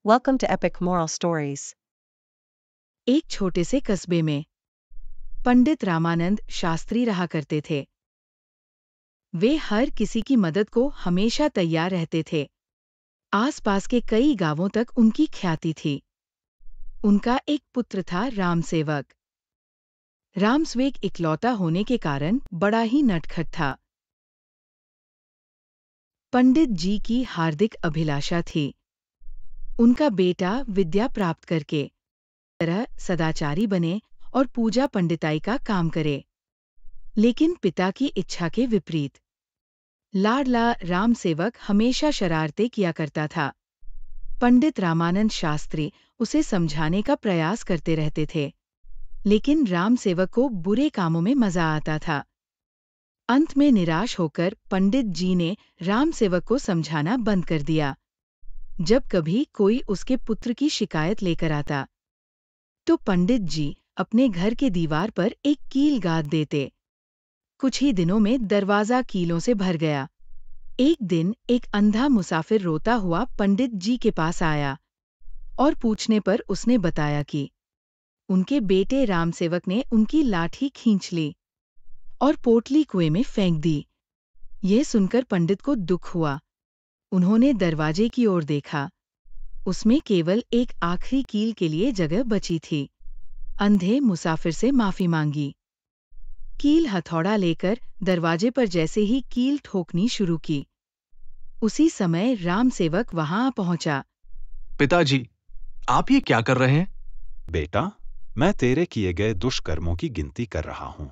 Welcome to Epic Moral Stories. एक छोटे से कस्बे में पंडित रामानंद शास्त्री रहा करते थे। वे हर किसी की मदद को हमेशा तैयार रहते थे। आसपास के कई गांवों तक उनकी ख्याति थी। उनका एक पुत्र था रामसेवक। रामसेवक इकलौता होने के कारण बड़ा ही नटखट था। पंडित जी की हार्दिक अभिलाषा थी उनका बेटा विद्या प्राप्त करके तरह सदाचारी बने और पूजा पंडिताई का काम करे। लेकिन पिता की इच्छा के विपरीत लाडला रामसेवक हमेशा शरारतें किया करता था। पंडित रामानंद शास्त्री उसे समझाने का प्रयास करते रहते थे, लेकिन रामसेवक को बुरे कामों में मजा आता था। अंत में निराश होकर पंडित जी ने रामसेवक को समझाना बंद कर दिया। जब कभी कोई उसके पुत्र की शिकायत लेकर आता, तो पंडित जी अपने घर के दीवार पर एक कील गाड़ देते। कुछ ही दिनों में दरवाजा कीलों से भर गया। एक दिन एक अंधा मुसाफिर रोता हुआ पंडित जी के पास आया और पूछने पर उसने बताया कि उनके बेटे रामसेवक ने उनकी लाठी खींच ली और पोटली कुएं में फेंक दी। यह सुनकर पंडित को दुख हुआ। उन्होंने दरवाजे की ओर देखा। उसमें केवल एक आखिरी कील के लिए जगह बची थी। अंधे मुसाफिर से माफी मांगी। कील हथौड़ा लेकर दरवाजे पर जैसे ही कील ठोकनी शुरू की, उसी समय रामसेवक वहां पहुंचा। पिताजी, आप ये क्या कर रहे हैं? बेटा, मैं तेरे किए गए दुष्कर्मों की गिनती कर रहा हूं।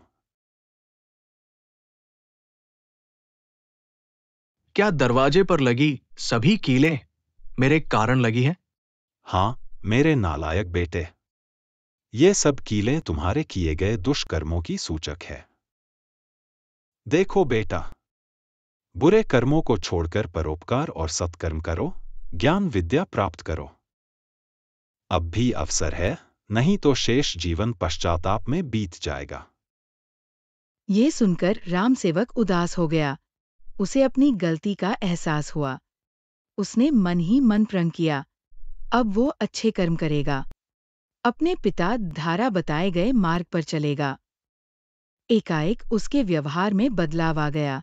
क्या दरवाजे पर लगी सभी कीलें मेरे कारण लगी हैं? हाँ, मेरे नालायक बेटे, ये सब कीलें तुम्हारे किए गए दुष्कर्मों की सूचक है। देखो बेटा, बुरे कर्मों को छोड़कर परोपकार और सत्कर्म करो, ज्ञान विद्या प्राप्त करो। अब भी अवसर है, नहीं तो शेष जीवन पश्चाताप में बीत जाएगा। ये सुनकर रामसेवक उदास हो गया। उसे अपनी गलती का एहसास हुआ। उसने मन ही मन प्रण किया, अब वो अच्छे कर्म करेगा, अपने पिता धारा बताए गए मार्ग पर चलेगा। एकाएक उसके व्यवहार में बदलाव आ गया।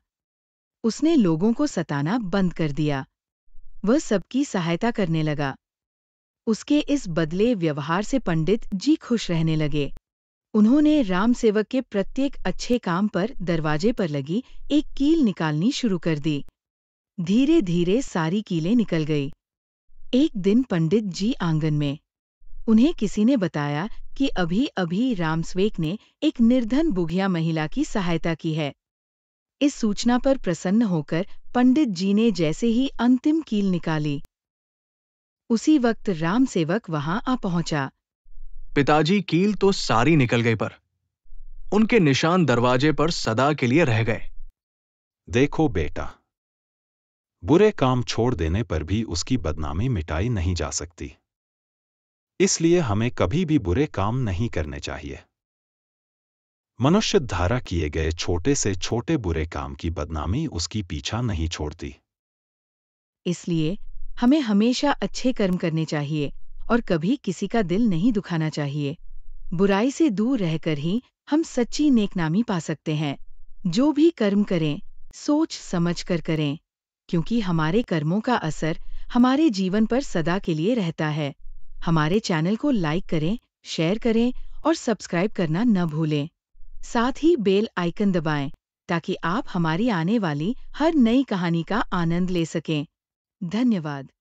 उसने लोगों को सताना बंद कर दिया। वह सबकी सहायता करने लगा। उसके इस बदले व्यवहार से पंडित जी खुश रहने लगे। उन्होंने रामसेवक के प्रत्येक अच्छे काम पर दरवाजे पर लगी एक कील निकालनी शुरू कर दी। धीरे धीरे सारी कीलें निकल गई। एक दिन पंडित जी आंगन में, उन्हें किसी ने बताया कि अभी अभी रामसेवक ने एक निर्धन बुढ़िया महिला की सहायता की है। इस सूचना पर प्रसन्न होकर पंडित जी ने जैसे ही अंतिम कील निकाली, उसी वक्त रामसेवक वहां आ पहुंचा। पिताजी, कील तो सारी निकल गई, पर उनके निशान दरवाजे पर सदा के लिए रह गए। देखो बेटा, बुरे काम छोड़ देने पर भी उसकी बदनामी मिटाई नहीं जा सकती। इसलिए हमें कभी भी बुरे काम नहीं करने चाहिए। मनुष्य द्वारा किए गए छोटे से छोटे बुरे काम की बदनामी उसकी पीछा नहीं छोड़ती। इसलिए हमें हमेशा अच्छे कर्म करने चाहिए और कभी किसी का दिल नहीं दुखाना चाहिए। बुराई से दूर रहकर ही हम सच्ची नेकनामी पा सकते हैं। जो भी कर्म करें, सोच समझ कर करें, क्योंकि हमारे कर्मों का असर हमारे जीवन पर सदा के लिए रहता है। हमारे चैनल को लाइक करें, शेयर करें और सब्सक्राइब करना न भूलें। साथ ही बेल आइकन दबाएं ताकि आप हमारी आने वाली हर नई कहानी का आनंद ले सकें। धन्यवाद।